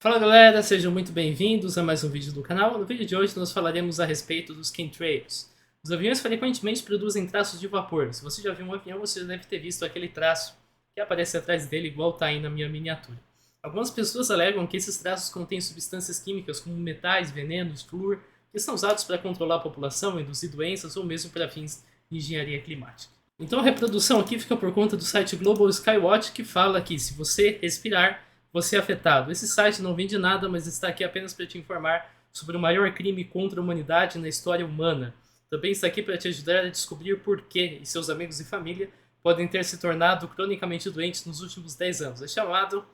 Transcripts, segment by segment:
Fala galera, sejam muito bem-vindos a mais um vídeo do canal. No vídeo de hoje nós falaremos a respeito dos chemtrails. Os aviões frequentemente produzem traços de vapor. Se você já viu um avião, você já deve ter visto aquele traço que aparece atrás dele, igual está aí na minha miniatura. Algumas pessoas alegam que esses traços contêm substâncias químicas como metais, venenos, flúor, que são usados para controlar a população, induzir doenças ou mesmo para fins de engenharia climática. Então a reprodução aqui fica por conta do site Global Skywatch, que fala que se você respirar, você é afetado. Esse site não vende nada, mas está aqui apenas para te informar sobre o maior crime contra a humanidade na história humana. Também está aqui para te ajudar a descobrir por que e seus amigos e família podem ter se tornado cronicamente doentes nos últimos 10 anos. É chamado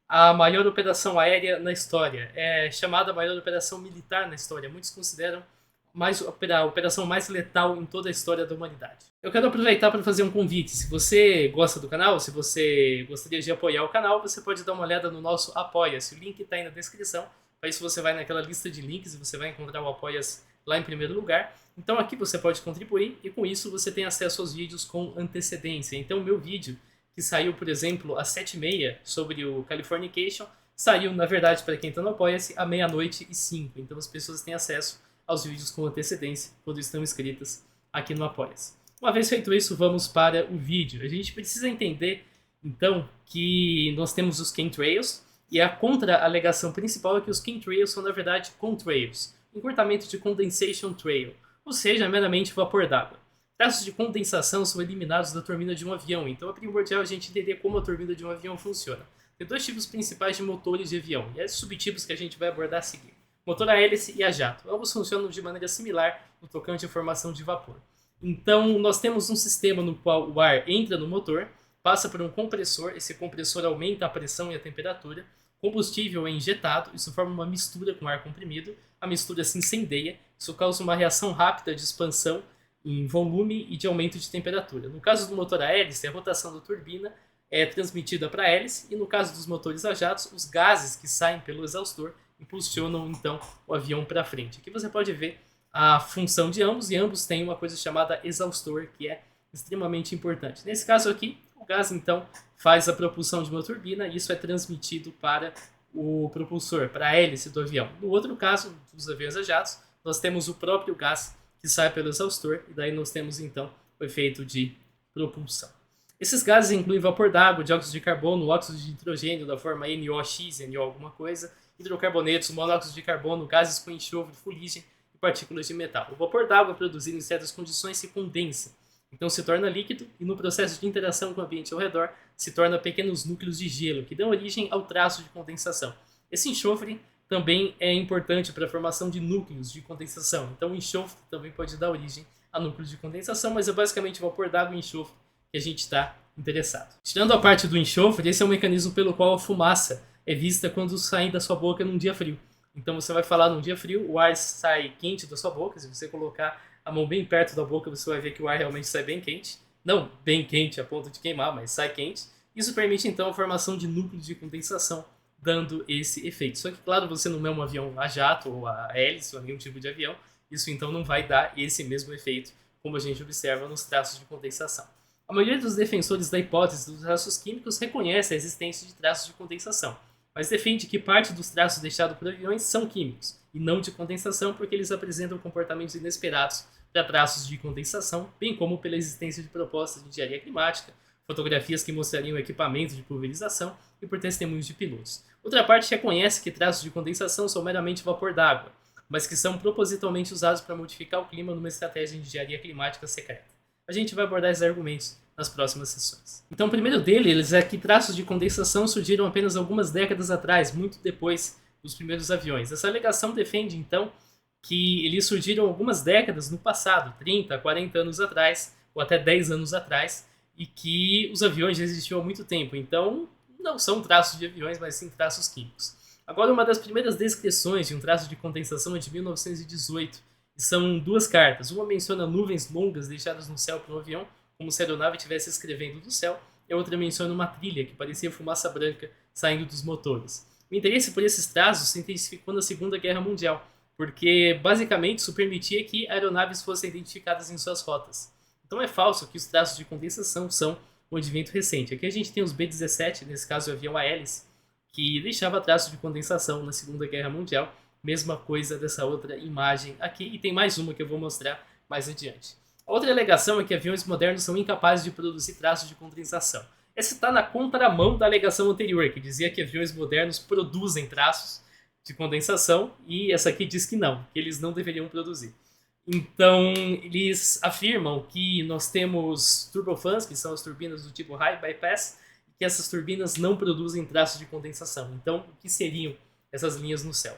a maior operação aérea na história. É chamada a maior operação militar na história. Muitos consideram a operação mais letal em toda a história da humanidade. Eu quero aproveitar para fazer um convite. Se você gosta do canal, se você gostaria de apoiar o canal, você pode dar uma olhada no nosso Apoia-se. O link está aí na descrição. Para isso você vai naquela lista de links e você vai encontrar o Apoia-se lá em primeiro lugar. Então aqui você pode contribuir e com isso você tem acesso aos vídeos com antecedência. Então o meu vídeo, que saiu, por exemplo, às 7h30 sobre o Californication, saiu, na verdade, para quem está no Apoia-se, à 00h05. Então as pessoas têm acesso aos vídeos com antecedência, quando estão inscritas aqui no Apoia-se. Uma vez feito isso, vamos para o vídeo. A gente precisa entender, então, que nós temos os chemtrails, e a contra-alegação principal é que os chemtrails são, na verdade, contrails, encurtamento de condensation trail, ou seja, meramente vapor d'água. Traços de condensação são eliminados da turbina de um avião, então é primordial a gente entender como a turbina de um avião funciona. Tem dois tipos principais de motores de avião, e esses subtipos que a gente vai abordar a seguir. Motor a hélice e a jato. Ambos funcionam de maneira similar no tocante à formação de vapor. Então, nós temos um sistema no qual o ar entra no motor, passa por um compressor, esse compressor aumenta a pressão e a temperatura, combustível é injetado, isso forma uma mistura com ar comprimido, a mistura se incendeia, isso causa uma reação rápida de expansão em volume e de aumento de temperatura. No caso do motor a hélice, a rotação da turbina é transmitida para a hélice, e no caso dos motores a jatos, os gases que saem pelo exaustor impulsionam então o avião para frente. Aqui você pode ver a função de ambos, e ambos têm uma coisa chamada exaustor, que é extremamente importante. Nesse caso aqui, o gás então faz a propulsão de uma turbina e isso é transmitido para o propulsor, para a hélice do avião. No outro caso, dos aviões a jatos, nós temos o próprio gás que sai pelo exaustor, e daí nós temos então o efeito de propulsão. Esses gases incluem vapor d'água, dióxido de carbono, óxido de nitrogênio da forma NOx, NO alguma coisa, hidrocarbonetos, monóxido de carbono, gases com enxofre, fuligem e partículas de metal. O vapor d'água produzido em certas condições se condensa, então se torna líquido, e no processo de interação com o ambiente ao redor se torna pequenos núcleos de gelo, que dão origem ao traço de condensação. Esse enxofre também é importante para a formação de núcleos de condensação, então o enxofre também pode dar origem a núcleos de condensação, mas é basicamente vapor d'água e enxofre que a gente está interessado. Tirando a parte do enxofre, esse é o mecanismo pelo qual a fumaça é vista quando sai da sua boca num dia frio. Então você vai falar num dia frio, o ar sai quente da sua boca. Se você colocar a mão bem perto da boca, você vai ver que o ar realmente sai bem quente. Não bem quente a ponto de queimar, mas sai quente. Isso permite então a formação de núcleos de condensação, dando esse efeito. Só que, claro, você não é um avião a jato ou a hélice ou nenhum tipo de avião. Isso então não vai dar esse mesmo efeito, como a gente observa nos traços de condensação. A maioria dos defensores da hipótese dos traços químicos reconhece a existência de traços de condensação, mas defende que parte dos traços deixados por aviões são químicos, e não de condensação, porque eles apresentam comportamentos inesperados para traços de condensação, bem como pela existência de propostas de engenharia climática, fotografias que mostrariam equipamentos de pulverização e por testemunhos de pilotos. Outra parte reconhece que traços de condensação são meramente vapor d'água, mas que são propositalmente usados para modificar o clima numa estratégia de engenharia climática secreta. A gente vai abordar esses argumentos nas próximas sessões. Então, o primeiro deles é que traços de condensação surgiram apenas algumas décadas atrás, muito depois dos primeiros aviões. Essa alegação defende, então, que eles surgiram algumas décadas no passado, 30, 40 anos atrás, ou até 10 anos atrás, e que os aviões já existiam há muito tempo. Então, não são traços de aviões, mas sim traços químicos. Agora, uma das primeiras descrições de um traço de condensação é de 1918, e são duas cartas. Uma menciona nuvens longas deixadas no céu por um avião, como se a aeronave estivesse escrevendo do céu, e a outra menciona uma trilha que parecia fumaça branca saindo dos motores. O interesse por esses traços se intensificou na Segunda Guerra Mundial, porque basicamente isso permitia que aeronaves fossem identificadas em suas rotas. Então é falso que os traços de condensação são um advento recente. Aqui a gente tem os B-17, nesse caso o avião a hélice, que deixava traços de condensação na Segunda Guerra Mundial. Mesma coisa dessa outra imagem aqui, e tem mais uma que eu vou mostrar mais adiante. A outra alegação é que aviões modernos são incapazes de produzir traços de condensação. Essa está na contramão da alegação anterior, que dizia que aviões modernos produzem traços de condensação, e essa aqui diz que não, que eles não deveriam produzir. Então, eles afirmam que nós temos turbofans, que são as turbinas do tipo high bypass, e que essas turbinas não produzem traços de condensação. Então, o que seriam essas linhas no céu?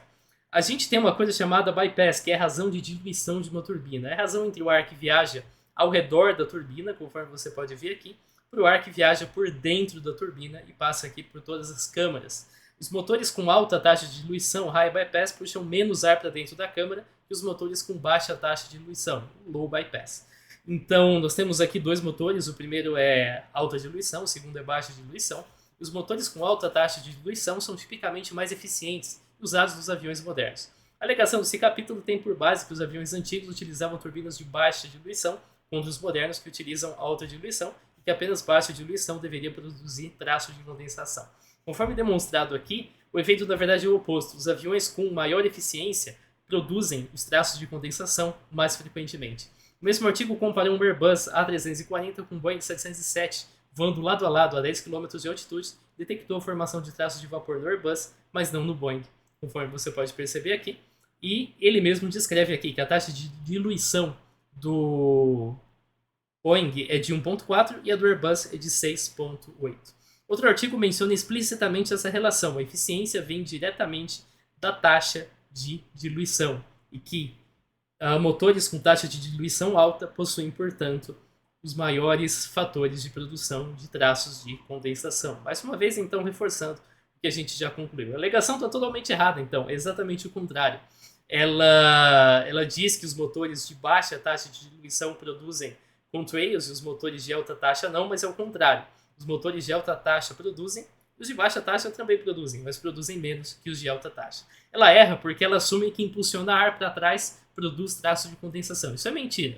A gente tem uma coisa chamada bypass, que é a razão de diluição de uma turbina. É a razão entre o ar que viaja ao redor da turbina, conforme você pode ver aqui, para o ar que viaja por dentro da turbina e passa aqui por todas as câmaras. Os motores com alta taxa de diluição, high bypass, puxam menos ar para dentro da câmara que os motores com baixa taxa de diluição, low bypass. Então, nós temos aqui dois motores, o primeiro é alta diluição, o segundo é baixa diluição. Os motores com alta taxa de diluição são tipicamente mais eficientes usados nos aviões modernos. A alegação desse capítulo tem por base que os aviões antigos utilizavam turbinas de baixa diluição, contra os modernos que utilizam alta diluição, e que apenas baixa diluição deveria produzir traços de condensação. Conforme demonstrado aqui, o efeito na verdade é o oposto. Os aviões com maior eficiência produzem os traços de condensação mais frequentemente. O mesmo artigo compara um Airbus A340 com um Boeing 707, voando lado a lado a 10 km de altitude, detectou a formação de traços de vapor no Airbus, mas não no Boeing, conforme você pode perceber aqui. E ele mesmo descreve aqui que a taxa de diluição do Boeing é de 1.4 e a do Airbus é de 6.8. Outro artigo menciona explicitamente essa relação. A eficiência vem diretamente da taxa de diluição e que motores com taxa de diluição alta possuem, portanto, os maiores fatores de produção de traços de condensação. Mais uma vez, então, reforçando o que a gente já concluiu. A alegação está totalmente errada, então, é exatamente o contrário. Ela diz que os motores de baixa taxa de diluição produzem contrails e os motores de alta taxa não, mas é o contrário. Os motores de alta taxa produzem, os de baixa taxa também produzem, mas produzem menos que os de alta taxa. Ela erra porque ela assume que impulsionar ar para trás produz traços de condensação. Isso é mentira.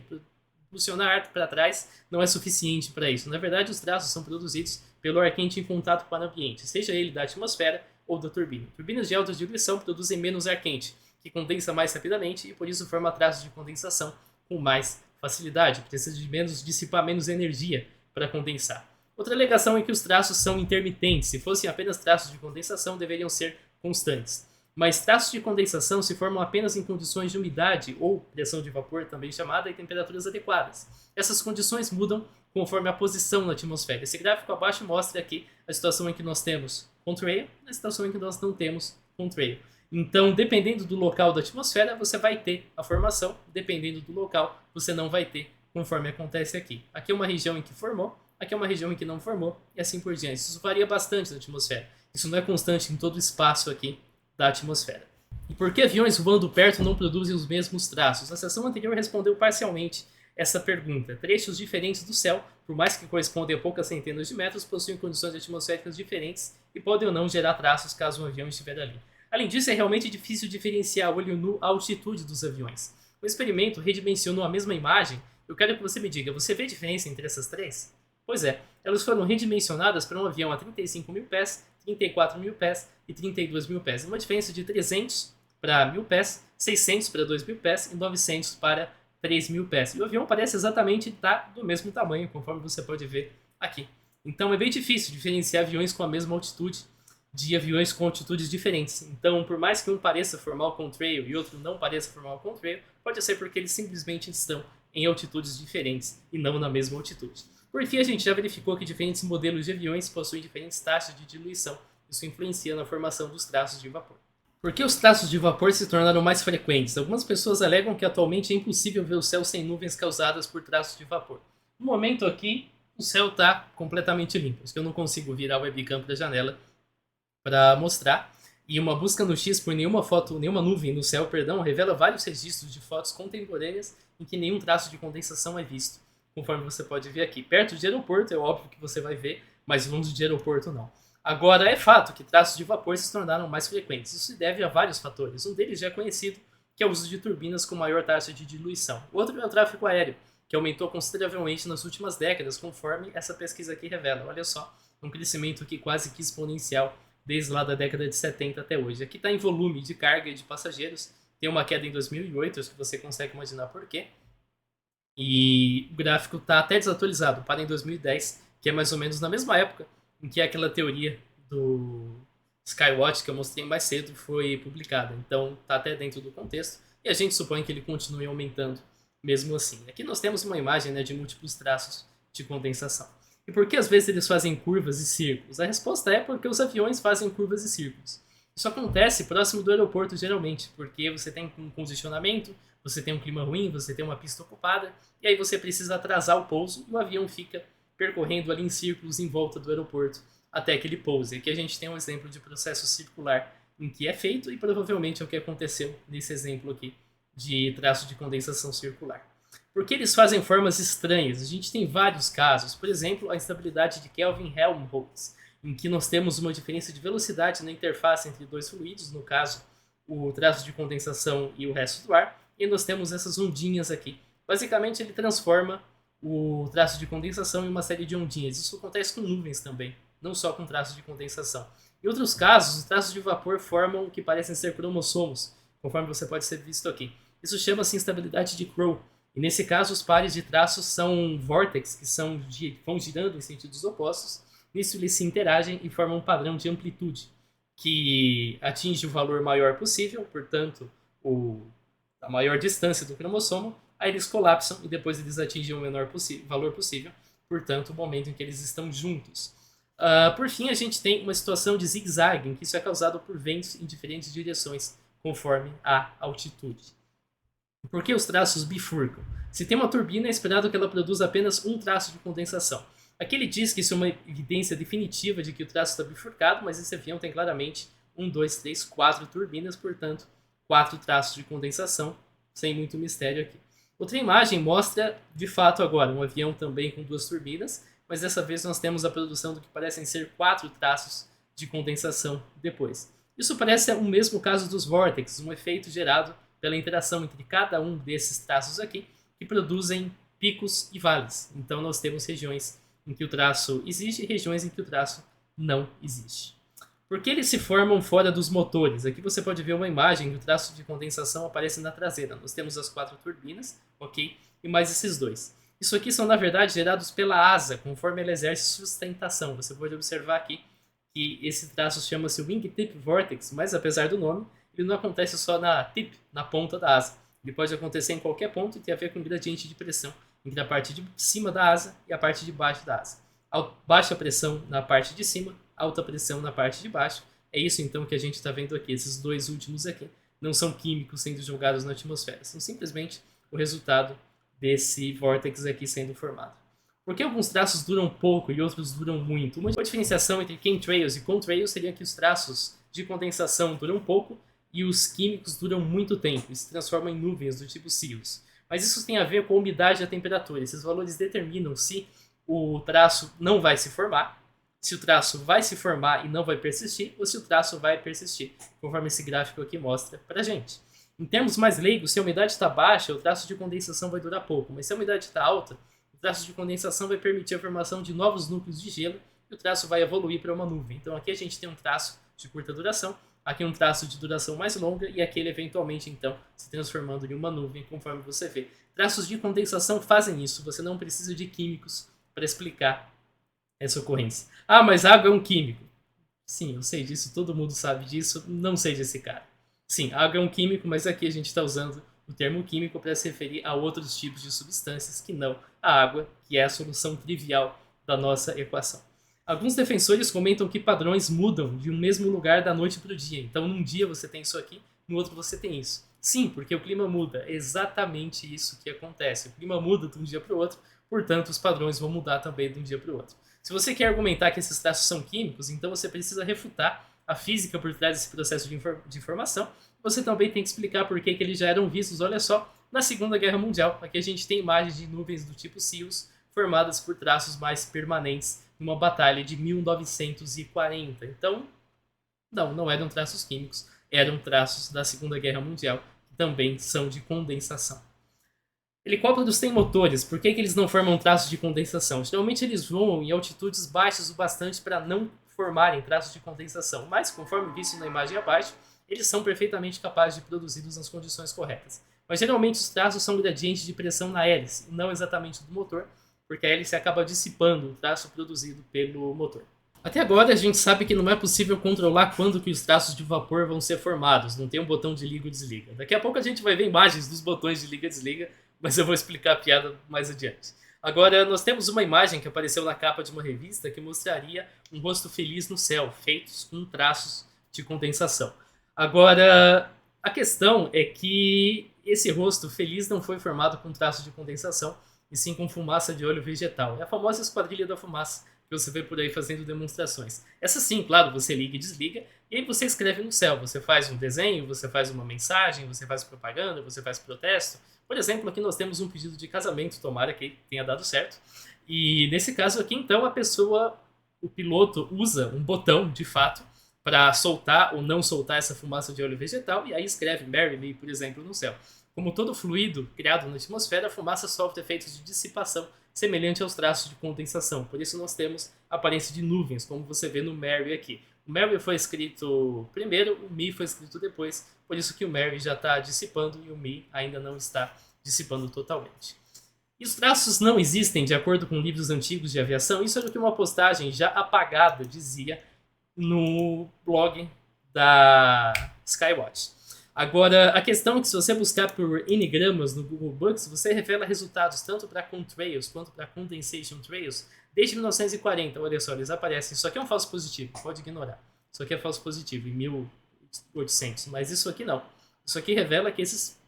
Impulsionar ar para trás não é suficiente para isso. Na verdade, os traços são produzidos pelo ar quente em contato com o ambiente, seja ele da atmosfera ou da turbina. Turbinas de alta diluição produzem menos ar quente, que condensa mais rapidamente e por isso forma traços de condensação com mais facilidade. Precisa de dissipar menos energia para condensar. Outra alegação é que os traços são intermitentes. Se fossem apenas traços de condensação, deveriam ser constantes. Mas traços de condensação se formam apenas em condições de umidade ou pressão de vapor, também chamada, e temperaturas adequadas. Essas condições mudam conforme a posição na atmosfera. Esse gráfico abaixo mostra aqui a situação em que nós temos contrail e a situação em que nós não temos contrail. Então, dependendo do local da atmosfera, você vai ter a formação. Dependendo do local, você não vai ter, conforme acontece aqui. Aqui é uma região em que formou, aqui é uma região em que não formou, e assim por diante. Isso varia bastante na atmosfera. Isso não é constante em todo o espaço aqui da atmosfera. E por que aviões voando perto não produzem os mesmos traços? A sessão anterior respondeu parcialmente essa pergunta. Trechos diferentes do céu, por mais que correspondem a poucas centenas de metros, possuem condições atmosféricas diferentes e podem ou não gerar traços caso um avião estiver ali. Além disso, é realmente difícil diferenciar a olho nu a altitude dos aviões. O experimento redimensionou a mesma imagem. Eu quero que você me diga, você vê diferença entre essas três? Pois é, elas foram redimensionadas para um avião a 35 mil pés, 34 mil pés e 32 mil pés. Uma diferença de 300 para 1000 pés, 600 para 2000 pés e 900 para 3000 pés. E o avião parece exatamente estar do mesmo tamanho, conforme você pode ver aqui. Então é bem difícil diferenciar aviões com a mesma altitude de aviões com altitudes diferentes. Então, por mais que um pareça formar o contrail e outro não pareça formar o contrail, pode ser porque eles simplesmente estão em altitudes diferentes e não na mesma altitude. Por fim, a gente já verificou que diferentes modelos de aviões possuem diferentes taxas de diluição. Isso influencia na formação dos traços de vapor. Por que os traços de vapor se tornaram mais frequentes? Algumas pessoas alegam que atualmente é impossível ver o céu sem nuvens causadas por traços de vapor. No momento aqui, o céu está completamente limpo, porque eu não consigo virar o webcam para a janela para mostrar. E uma busca no X por nenhuma nuvem no céu, revela vários registros de fotos contemporâneas em que nenhum traço de condensação é visto, conforme você pode ver aqui. Perto de aeroporto é óbvio que você vai ver, mas longe de aeroporto não. Agora, é fato que traços de vapor se tornaram mais frequentes. Isso se deve a vários fatores. Um deles já é conhecido, que é o uso de turbinas com maior taxa de diluição. O outro é o tráfego aéreo, que aumentou consideravelmente nas últimas décadas, conforme essa pesquisa aqui revela. Olha só, um crescimento aqui quase que exponencial desde lá da década de 70 até hoje. Aqui está em volume de carga e de passageiros, tem uma queda em 2008, acho que você consegue imaginar por quê. E o gráfico está até desatualizado, para em 2010, que é mais ou menos na mesma época em que aquela teoria do Skywatch que eu mostrei mais cedo foi publicada. Então está até dentro do contexto e a gente supõe que ele continue aumentando mesmo assim. Aqui nós temos uma imagem, né, de múltiplos traços de condensação. E por que às vezes eles fazem curvas e círculos? A resposta é porque os aviões fazem curvas e círculos. Isso acontece próximo do aeroporto geralmente, porque você tem um congestionamento, você tem um clima ruim, você tem uma pista ocupada, e aí você precisa atrasar o pouso e o avião fica percorrendo ali em círculos em volta do aeroporto até que ele pouse. Aqui a gente tem um exemplo de processo circular em que é feito e provavelmente é o que aconteceu nesse exemplo aqui de traço de condensação circular. Porque eles fazem formas estranhas? A gente tem vários casos, por exemplo, a instabilidade de Kelvin-Helmholtz, em que nós temos uma diferença de velocidade na interface entre dois fluidos, no caso, o traço de condensação e o resto do ar, e nós temos essas ondinhas aqui. Basicamente, ele transforma o traço de condensação em uma série de ondinhas. Isso acontece com nuvens também, não só com traços de condensação. Em outros casos, os traços de vapor formam o que parecem ser cromossomos, conforme você pode ser visto aqui. Isso chama-se instabilidade de Crow. E nesse caso, os pares de traços são vórtices, que vão girando em sentidos opostos. Nisso, eles se interagem e formam um padrão de amplitude, que atinge o valor maior possível, portanto, a maior distância do cromossomo. Aí eles colapsam e depois eles atingem o menor valor possível, portanto, o momento em que eles estão juntos. Por fim, a gente tem uma situação de zigue-zague, em que isso é causado por ventos em diferentes direções, conforme a altitude. Por que os traços bifurcam? Se tem uma turbina, é esperado que ela produza apenas um traço de condensação. Aqui ele diz que isso é uma evidência definitiva de que o traço está bifurcado, mas esse avião tem claramente 1, 2, 3, 4 turbinas, portanto, 4 traços de condensação, sem muito mistério aqui. Outra imagem mostra, de fato agora, um avião também com 2 turbinas, mas dessa vez nós temos a produção do que parecem ser 4 traços de condensação depois. Isso parece o mesmo caso dos vórtices, um efeito gerado pela interação entre cada um desses traços aqui, que produzem picos e vales. Então nós temos regiões em que o traço existe e regiões em que o traço não existe. Por que eles se formam fora dos motores? Aqui você pode ver uma imagem que o traço de condensação aparece na traseira. Nós temos as 4 turbinas, ok? E mais esses 2. Isso aqui são, na verdade, gerados pela asa, conforme ela exerce sustentação. Você pode observar aqui que esse traço chama-se Wingtip Vortex, mas apesar do nome, ele não acontece só na tip, na ponta da asa. Ele pode acontecer em qualquer ponto e tem a ver com gradiente de pressão entre a parte de cima da asa e a parte de baixo da asa. Baixa pressão na parte de cima, alta pressão na parte de baixo. É isso então que a gente está vendo aqui. Esses 2 últimos aqui não são químicos sendo jogados na atmosfera, são simplesmente o resultado desse vórtex aqui sendo formado. Por que alguns traços duram pouco e outros duram muito? Uma diferenciação entre chemtrails e contrails seria que os traços de condensação duram pouco e os químicos duram muito tempo e se transformam em nuvens do tipo cirrus. Mas isso tem a ver com a umidade e a temperatura. Esses valores determinam se o traço não vai se formar, se o traço vai se formar e não vai persistir, ou se o traço vai persistir, conforme esse gráfico aqui mostra pra gente. Em termos mais leigos, se a umidade está baixa, o traço de condensação vai durar pouco, mas se a umidade está alta, o traço de condensação vai permitir a formação de novos núcleos de gelo e o traço vai evoluir para uma nuvem. Então aqui a gente tem um traço de curta duração, aqui um traço de duração mais longa e aquele eventualmente então se transformando em uma nuvem, conforme você vê. Traços de condensação fazem isso, você não precisa de químicos para explicar essa ocorrência. Ah, mas água é um químico. Sim, eu sei disso, todo mundo sabe disso, não sei desse cara. Sim, água é um químico, mas aqui a gente está usando o termo químico para se referir a outros tipos de substâncias que não a água, que é a solução trivial da nossa equação. Alguns defensores comentam que padrões mudam de um mesmo lugar da noite para o dia. Então, num dia você tem isso aqui, no outro você tem isso. Sim, porque o clima muda. É exatamente isso que acontece. O clima muda de um dia para o outro, portanto, os padrões vão mudar também de um dia para o outro. Se você quer argumentar que esses traços são químicos, então você precisa refutar a física por trás desse processo de informação. Você também tem que explicar por que eles já eram vistos, olha só, na Segunda Guerra Mundial. Aqui a gente tem imagens de nuvens do tipo cirrus formadas por traços mais permanentes numa batalha de 1940. Então, não eram traços químicos, eram traços da Segunda Guerra Mundial, que também são de condensação. Helicópteros têm motores, por que eles não formam traços de condensação? Geralmente eles voam em altitudes baixas o bastante para não formarem traços de condensação, mas, conforme visto na imagem abaixo, eles são perfeitamente capazes de produzi-los nas condições corretas. Mas geralmente os traços são gradientes de pressão na hélice, e não exatamente do motor, porque a hélice acaba dissipando o traço produzido pelo motor. Até agora a gente sabe que não é possível controlar quando que os traços de vapor vão ser formados, não tem um botão de liga ou desliga. Daqui a pouco a gente vai ver imagens dos botões de liga e desliga, mas eu vou explicar a piada mais adiante. Agora, nós temos uma imagem que apareceu na capa de uma revista que mostraria um rosto feliz no céu, feitos com traços de condensação. Agora, a questão é que esse rosto feliz não foi formado com traços de condensação, e sim com fumaça de óleo vegetal. É a famosa esquadrilha da fumaça que você vê por aí fazendo demonstrações. Essa sim, claro, você liga e desliga, e aí você escreve no céu. Você faz um desenho, você faz uma mensagem, você faz propaganda, você faz protesto. Por exemplo, aqui nós temos um pedido de casamento, tomara que tenha dado certo. E nesse caso aqui, então, a pessoa, o piloto, usa um botão, de fato, para soltar ou não soltar essa fumaça de óleo vegetal, e aí escreve Marry Me, por exemplo, no céu. Como todo fluido criado na atmosfera, a fumaça sofre efeitos de dissipação semelhante aos traços de condensação. Por isso nós temos a aparência de nuvens, como você vê no Mary aqui. O Mary foi escrito primeiro, o Me foi escrito depois, por isso que o Mary já está dissipando e o Me ainda não está dissipando totalmente. E os traços não existem, de acordo com livros antigos de aviação. Isso era o que uma postagem já apagada dizia no blog da Skywatch. Agora, a questão é que se você buscar por N-gramas no Google Books, você revela resultados tanto para contrails quanto para condensation trails desde 1940. Olha só, eles aparecem. Isso aqui é um falso positivo, pode ignorar. Isso aqui é falso positivo, em 1800. Mas isso aqui não. Isso aqui revela que esses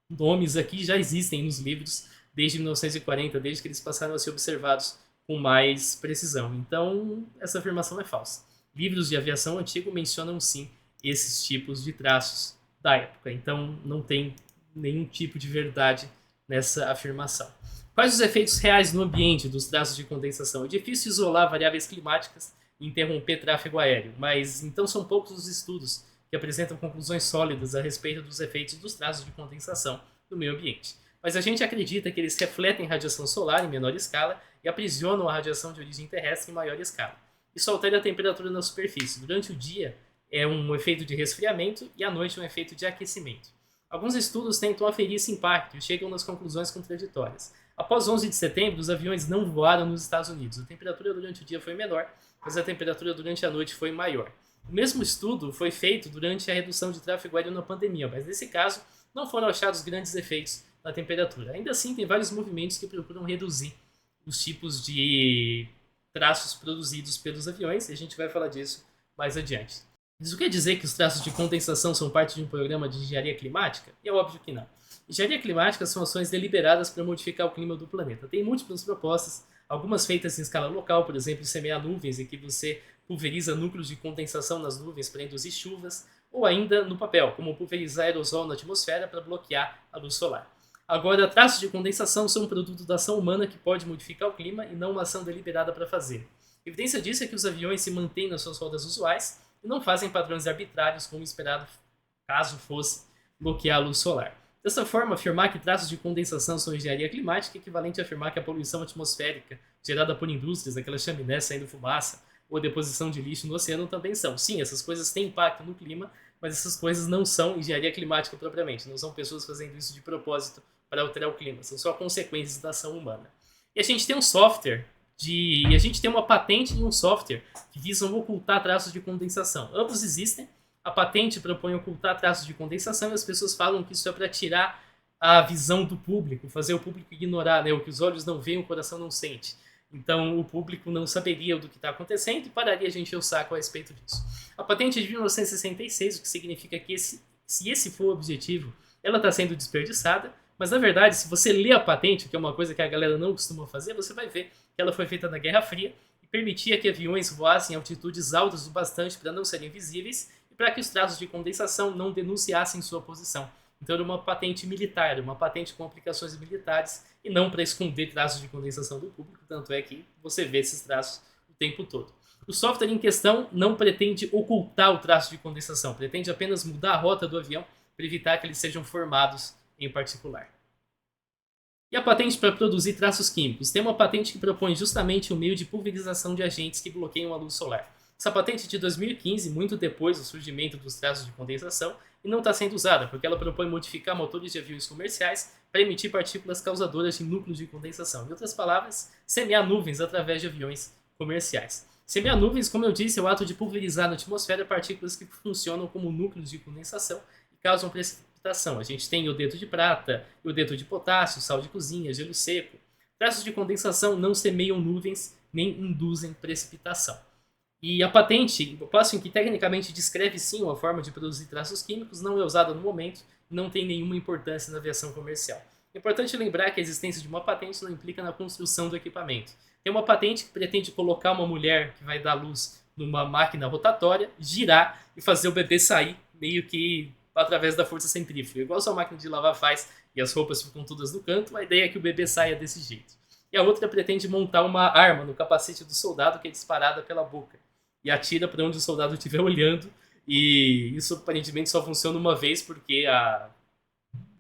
nomes aqui já existem nos livros desde 1940, desde que eles passaram a ser observados com mais precisão. Então, essa afirmação é falsa. Livros de aviação antigo mencionam sim esses tipos de traços da época. Então, não tem nenhum tipo de verdade nessa afirmação. Quais os efeitos reais no ambiente dos traços de condensação? É difícil isolar variáveis climáticas e interromper tráfego aéreo, mas então são poucos os estudos que apresentam conclusões sólidas a respeito dos efeitos dos traços de condensação no meio ambiente. Mas a gente acredita que eles refletem radiação solar em menor escala e aprisionam a radiação de origem terrestre em maior escala. Isso altera a temperatura na superfície. Durante o dia, é um efeito de resfriamento e à noite um efeito de aquecimento. Alguns estudos tentam aferir esse impacto e chegam nas conclusões contraditórias. Após 11 de setembro, os aviões não voaram nos Estados Unidos. A temperatura durante o dia foi menor, mas a temperatura durante a noite foi maior. O mesmo estudo foi feito durante a redução de tráfego aéreo na pandemia, mas nesse caso não foram achados grandes efeitos na temperatura. Ainda assim, tem vários movimentos que procuram reduzir os tipos de traços produzidos pelos aviões, e a gente vai falar disso mais adiante. Isso quer dizer que os traços de condensação são parte de um programa de engenharia climática? E é óbvio que não. Engenharia climática são ações deliberadas para modificar o clima do planeta. Tem múltiplas propostas, algumas feitas em escala local, por exemplo, semear nuvens, em que você pulveriza núcleos de condensação nas nuvens para induzir chuvas, ou ainda no papel, como pulverizar aerosol na atmosfera para bloquear a luz solar. Agora, traços de condensação são um produto da ação humana que pode modificar o clima e não uma ação deliberada para fazer. Evidência disso é que os aviões se mantêm nas suas rodas usuais e não fazem padrões arbitrários como esperado caso fosse bloquear a luz solar. Dessa forma, afirmar que traços de condensação são engenharia climática é equivalente a afirmar que a poluição atmosférica gerada por indústrias, aquelas chaminés saindo fumaça, ou a deposição de lixo no oceano também são. Sim, essas coisas têm impacto no clima, mas essas coisas não são engenharia climática propriamente, não são pessoas fazendo isso de propósito para alterar o clima, são só consequências da ação humana. E a gente tem um software a gente tem uma patente e um software que visam ocultar traços de condensação. Ambos existem. A patente propõe ocultar traços de condensação e as pessoas falam que isso é para tirar a visão do público, fazer o público ignorar, né? O que os olhos não veem, o coração não sente. Então o público não saberia do que está acontecendo e pararia a gente encher o saco a respeito disso. A patente é de 1966, o que significa que se esse for o objetivo, ela está sendo desperdiçada. Mas, na verdade, se você lê a patente, que é uma coisa que a galera não costuma fazer, você vai ver que ela foi feita na Guerra Fria e permitia que aviões voassem em altitudes altas o bastante para não serem visíveis e para que os traços de condensação não denunciassem sua posição. Então, era uma patente militar, uma patente com aplicações militares e não para esconder traços de condensação do público, tanto é que você vê esses traços o tempo todo. O software em questão não pretende ocultar o traço de condensação, pretende apenas mudar a rota do avião para evitar que eles sejam formados em particular. E a patente para produzir traços químicos? Tem uma patente que propõe justamente o meio de pulverização de agentes que bloqueiam a luz solar. Essa patente é de 2015, muito depois do surgimento dos traços de condensação, e não está sendo usada, porque ela propõe modificar motores de aviões comerciais para emitir partículas causadoras de núcleos de condensação. Em outras palavras, semear nuvens através de aviões comerciais. Semear nuvens, como eu disse, é o ato de pulverizar na atmosfera partículas que funcionam como núcleos de condensação e causam precipitação. A gente tem iodeto de prata, iodeto de potássio, sal de cozinha, gelo seco. Traços de condensação não semeiam nuvens nem induzem precipitação. E a patente, o passo em que tecnicamente descreve sim uma forma de produzir traços químicos, não é usada no momento e não tem nenhuma importância na aviação comercial. É importante lembrar que a existência de uma patente não implica na construção do equipamento. Tem uma patente que pretende colocar uma mulher que vai dar luz numa máquina rotatória, girar e fazer o bebê sair, meio que através da força centrífuga. Igual sua máquina de lavar faz e as roupas ficam todas no canto, a ideia é que o bebê saia desse jeito. E a outra pretende montar uma arma no capacete do soldado que é disparada pela boca e atira para onde o soldado estiver olhando. E isso aparentemente só funciona uma vez porque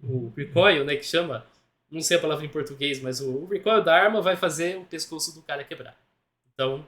o recoil, né, que chama, não sei a palavra em português, mas o recoil da arma vai fazer o pescoço do cara quebrar. Então,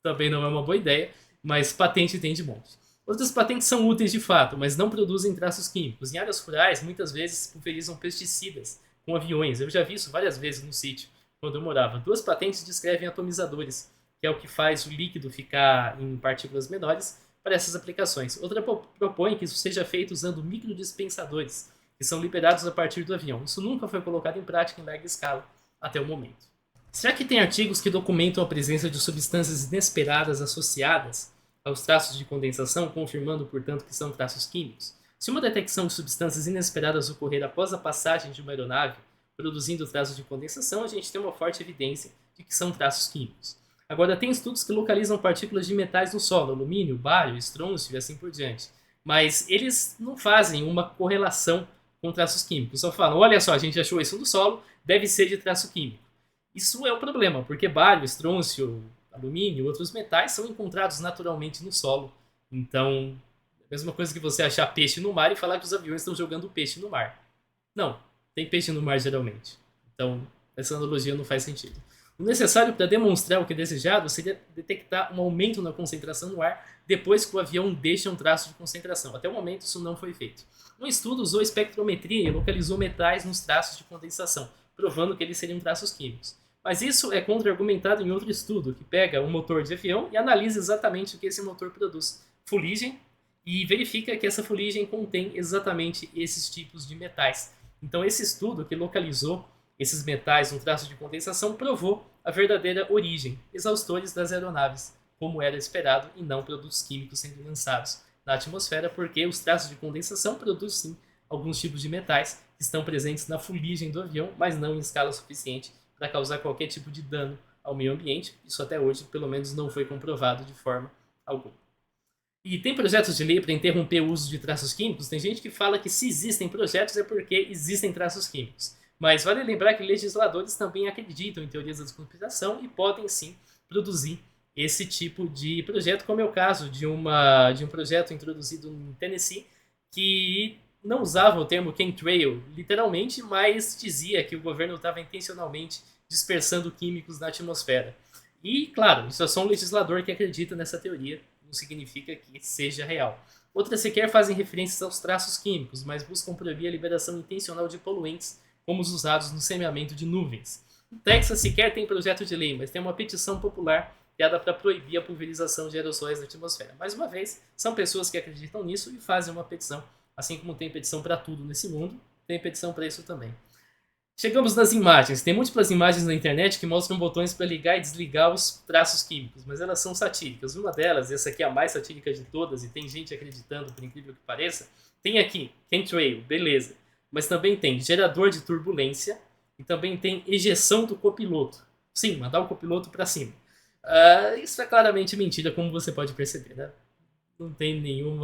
também não é uma boa ideia, mas patente tem de monte. Outras patentes são úteis de fato, mas não produzem traços químicos. Em áreas rurais, muitas vezes pulverizam pesticidas com aviões. Eu já vi isso várias vezes no sítio, quando eu morava. 2 patentes descrevem atomizadores, que é o que faz o líquido ficar em partículas menores para essas aplicações. Outra propõe que isso seja feito usando microdispensadores, que são liberados a partir do avião. Isso nunca foi colocado em prática em larga escala até o momento. Será que tem artigos que documentam a presença de substâncias inesperadas associadas aos traços de condensação, confirmando, portanto, que são traços químicos? Se uma detecção de substâncias inesperadas ocorrer após a passagem de uma aeronave produzindo traços de condensação, a gente tem uma forte evidência de que são traços químicos. Agora, tem estudos que localizam partículas de metais no solo, alumínio, bário, estrôncio e assim por diante. Mas eles não fazem uma correlação com traços químicos. Só falam, olha só, a gente achou isso no solo, deve ser de traço químico. Isso é um problema, porque bário, estrôncio, alumínio e outros metais são encontrados naturalmente no solo. Então, é a mesma coisa que você achar peixe no mar e falar que os aviões estão jogando peixe no mar. Não, tem peixe no mar geralmente. Então, essa analogia não faz sentido. O necessário para demonstrar o que é desejado seria detectar um aumento na concentração no ar depois que o avião deixa um traço de concentração. Até o momento isso não foi feito. Um estudo usou espectrometria e localizou metais nos traços de condensação, provando que eles seriam traços químicos. Mas isso é contra-argumentado em outro estudo, que pega um motor de avião e analisa exatamente o que esse motor produz. Fuligem, e verifica que essa fuligem contém exatamente esses tipos de metais. Então esse estudo que localizou esses metais no traço de condensação provou a verdadeira origem, exaustores das aeronaves, como era esperado, e não produtos químicos sendo lançados na atmosfera, porque os traços de condensação produzem sim alguns tipos de metais que estão presentes na fuligem do avião, mas não em escala suficiente para causar qualquer tipo de dano ao meio ambiente. Isso até hoje, pelo menos, não foi comprovado de forma alguma. E tem projetos de lei para interromper o uso de traços químicos? Tem gente que fala que se existem projetos é porque existem traços químicos. Mas vale lembrar que legisladores também acreditam em teorias da conspiração e podem sim produzir esse tipo de projeto, como é o caso de um projeto introduzido em Tennessee que não usava o termo chemtrail literalmente, mas dizia que o governo estava intencionalmente dispersando químicos na atmosfera. E, claro, isso é só um legislador que acredita nessa teoria, não significa que seja real. Outras sequer fazem referências aos traços químicos, mas buscam proibir a liberação intencional de poluentes, como os usados no semeamento de nuvens. O Texas sequer tem projeto de lei, mas tem uma petição popular criada para proibir a pulverização de aerossóis na atmosfera. Mais uma vez, são pessoas que acreditam nisso e fazem uma petição. Assim como tem petição para tudo nesse mundo, tem petição para isso também. Chegamos nas imagens. Tem múltiplas imagens na internet que mostram botões para ligar e desligar os traços químicos, mas elas são satíricas. Uma delas, essa aqui é a mais satírica de todas, e tem gente acreditando, por incrível que pareça, tem aqui, chemtrail, beleza. Mas também tem gerador de turbulência e também tem ejeção do copiloto. Sim, mandar o copiloto para cima. Isso é claramente mentira, como você pode perceber, né? Não tem nenhum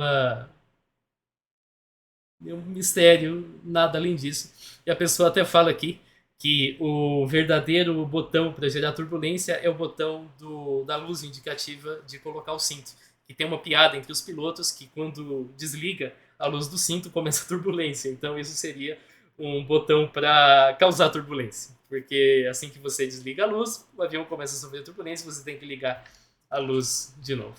mistério, nada além disso. E a pessoa até fala aqui que o verdadeiro botão para gerar turbulência é o botão da luz indicativa de colocar o cinto. E tem uma piada entre os pilotos que quando desliga a luz do cinto começa a turbulência. Então isso seria um botão para causar turbulência. Porque assim que você desliga a luz, o avião começa a sofrer turbulência e você tem que ligar a luz de novo.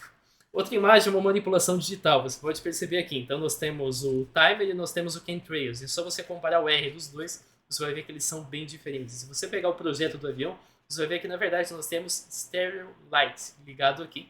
Outra imagem é uma manipulação digital, você pode perceber aqui. Então nós temos o timer e nós temos o chemtrails. E só você comparar o R dos dois, você vai ver que eles são bem diferentes. Se você pegar o projeto do avião, você vai ver que na verdade nós temos stereo light ligado aqui.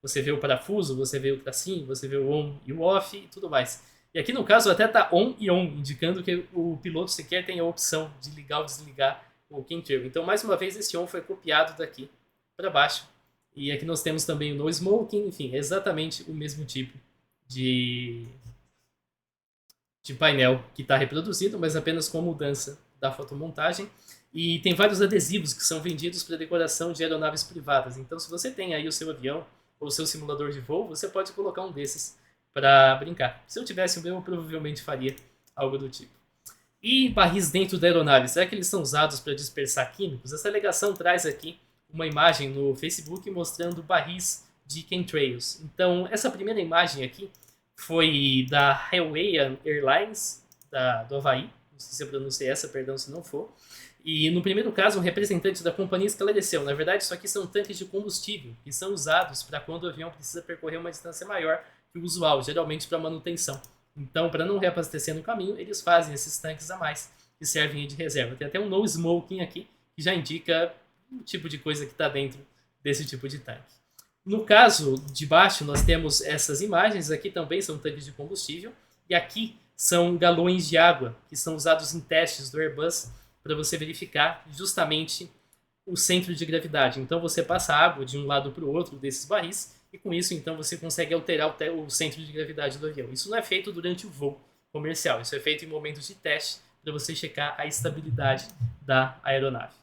Você vê o parafuso, você vê o tracinho, você vê o on e o off e tudo mais. E aqui no caso até está on e on, indicando que o piloto sequer tem a opção de ligar ou desligar o chemtrail. Então mais uma vez esse on foi copiado daqui para baixo. E aqui nós temos também o no smoking, enfim, é exatamente o mesmo tipo de painel que está reproduzido, mas apenas com a mudança da fotomontagem. E tem vários adesivos que são vendidos para decoração de aeronaves privadas. Então se você tem aí o seu avião ou o seu simulador de voo, você pode colocar um desses para brincar. Se eu tivesse o meu, eu provavelmente faria algo do tipo. E barris dentro da aeronave, será que eles são usados para dispersar químicos? Essa alegação traz aqui uma imagem no Facebook mostrando barris de chemtrails. Então, essa primeira imagem aqui foi da Hawaiian Airlines, do Havaí. Não sei se eu pronunciei essa, perdão se não for. E no primeiro caso, um representante da companhia esclareceu. Na verdade, isso aqui são tanques de combustível que são usados para quando o avião precisa percorrer uma distância maior que o usual, geralmente para manutenção. Então, para não reabastecer no caminho, eles fazem esses tanques a mais que servem de reserva. Tem até um no smoking aqui, que já indica o tipo de coisa que está dentro desse tipo de tanque. No caso de baixo, nós temos essas imagens. Aqui também são tanques de combustível. E aqui são galões de água, que são usados em testes do Airbus para você verificar justamente o centro de gravidade. Então, você passa água de um lado para o outro desses barris e com isso, então, você consegue alterar o centro de gravidade do avião. Isso não é feito durante o voo comercial, isso é feito em momentos de teste para você checar a estabilidade da aeronave.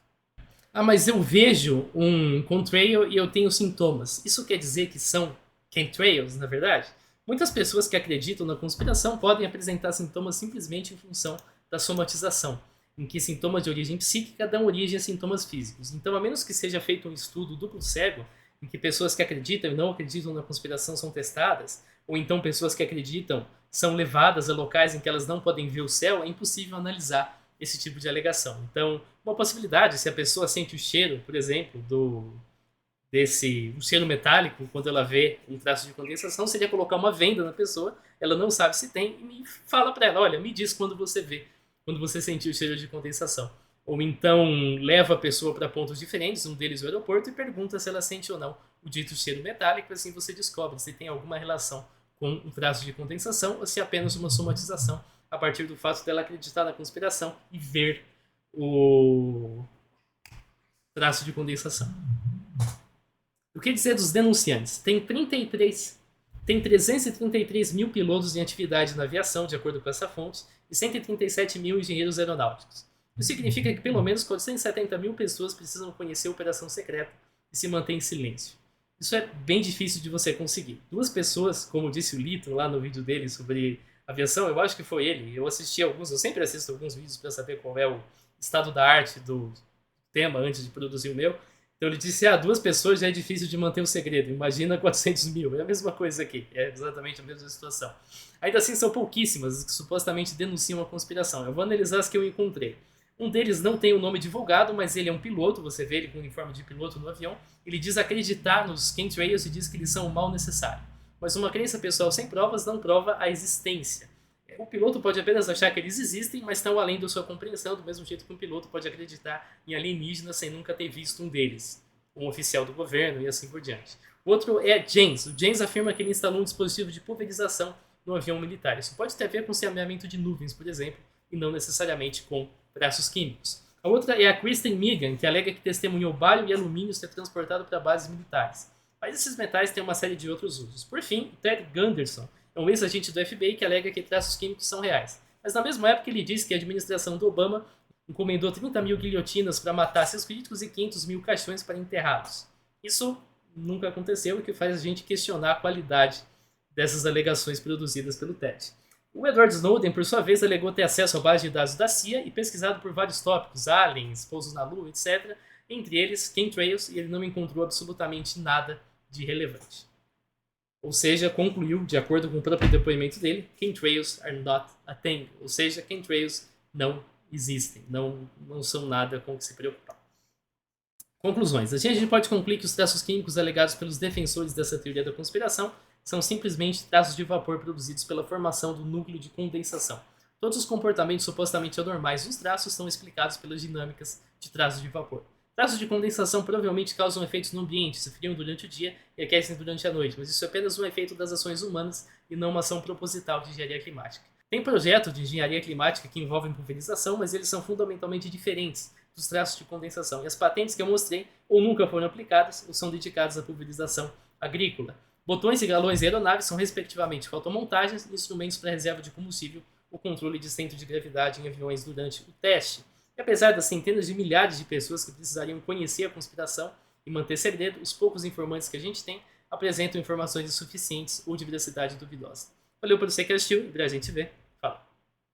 Ah, mas eu vejo um contrail e eu tenho sintomas. Isso quer dizer que são chemtrails, na verdade? Muitas pessoas que acreditam na conspiração podem apresentar sintomas simplesmente em função da somatização, em que sintomas de origem psíquica dão origem a sintomas físicos. Então, a menos que seja feito um estudo duplo cego, em que pessoas que acreditam e não acreditam na conspiração são testadas, ou então pessoas que acreditam são levadas a locais em que elas não podem ver o céu, é impossível analisar esse tipo de alegação. Então, uma possibilidade, se a pessoa sente o cheiro, por exemplo, um cheiro metálico, quando ela vê um traço de condensação, seria colocar uma venda na pessoa, ela não sabe se tem, e me fala para ela, olha, me diz quando você sentiu o cheiro de condensação. Ou então leva a pessoa para pontos diferentes, um deles o aeroporto, e pergunta se ela sente ou não o dito cheiro metálico, assim você descobre se tem alguma relação com um traço de condensação ou se é apenas uma somatização a partir do fato dela acreditar na conspiração e ver o traço de condensação. O que dizer dos denunciantes? Tem 333 mil pilotos em atividade na aviação, de acordo com essa fonte, e 137 mil engenheiros aeronáuticos. Isso significa que pelo menos 470 mil pessoas precisam conhecer a operação secreta e se manter em silêncio. Isso é bem difícil de você conseguir. Duas pessoas, como disse o Lito lá no vídeo dele sobre aviação, eu acho que foi ele, eu sempre assisto alguns vídeos para saber qual é o estado da arte do tema antes de produzir o meu. Então ele disse, 2 pessoas já é difícil de manter o segredo, imagina 400 mil, é a mesma coisa aqui, é exatamente a mesma situação. Ainda assim são pouquíssimas as que supostamente denunciam a conspiração, eu vou analisar as que eu encontrei. Um deles não tem o nome divulgado, mas ele é um piloto, você vê ele com o uniforme de piloto no avião. Ele diz acreditar nos chemtrails e diz que eles são o mal necessário. Mas uma crença pessoal sem provas não prova a existência. O piloto pode apenas achar que eles existem, mas estão além da sua compreensão, do mesmo jeito que um piloto pode acreditar em alienígenas sem nunca ter visto um deles, um oficial do governo e assim por diante. O outro é James. O James afirma que ele instalou um dispositivo de pulverização no avião militar. Isso pode ter a ver com semeamento de nuvens, por exemplo, e não necessariamente com traços químicos. A outra é a Kristen Megan, que alega que testemunhou bário e alumínio ser transportado para bases militares. Mas esses metais têm uma série de outros usos. Por fim, Ted Gunderson é um ex-agente do FBI que alega que traços químicos são reais. Mas na mesma época ele diz que a administração do Obama encomendou 30 mil guilhotinas para matar seus críticos e 500 mil caixões para enterrá-los. Isso nunca aconteceu, o que faz a gente questionar a qualidade dessas alegações produzidas pelo Ted. O Edward Snowden, por sua vez, alegou ter acesso à base de dados da CIA e pesquisado por vários tópicos, aliens, pousos na Lua, etc., entre eles chemtrails, e ele não encontrou absolutamente nada de relevante. Ou seja, concluiu, de acordo com o próprio depoimento dele, chemtrails are not a thing, ou seja, chemtrails não existem, não são nada com o que se preocupar. Conclusões. A gente pode concluir que os traços químicos alegados pelos defensores dessa teoria da conspiração são simplesmente traços de vapor produzidos pela formação do núcleo de condensação. Todos os comportamentos supostamente anormais dos traços são explicados pelas dinâmicas de traços de vapor. Traços de condensação provavelmente causam efeitos no ambiente, se esfriam durante o dia e aquecem durante a noite, mas isso é apenas um efeito das ações humanas e não uma ação proposital de engenharia climática. Tem projetos de engenharia climática que envolvem pulverização, mas eles são fundamentalmente diferentes dos traços de condensação. E as patentes que eu mostrei ou nunca foram aplicadas ou são dedicadas à pulverização agrícola. Botões e galões de aeronaves são respectivamente fotomontagens e instrumentos para reserva de combustível ou controle de centro de gravidade em aviões durante o teste. E apesar das centenas de milhares de pessoas que precisariam conhecer a conspiração e manter segredo, os poucos informantes que a gente tem apresentam informações insuficientes ou de veracidade duvidosa. Valeu por você que assistiu e a gente vê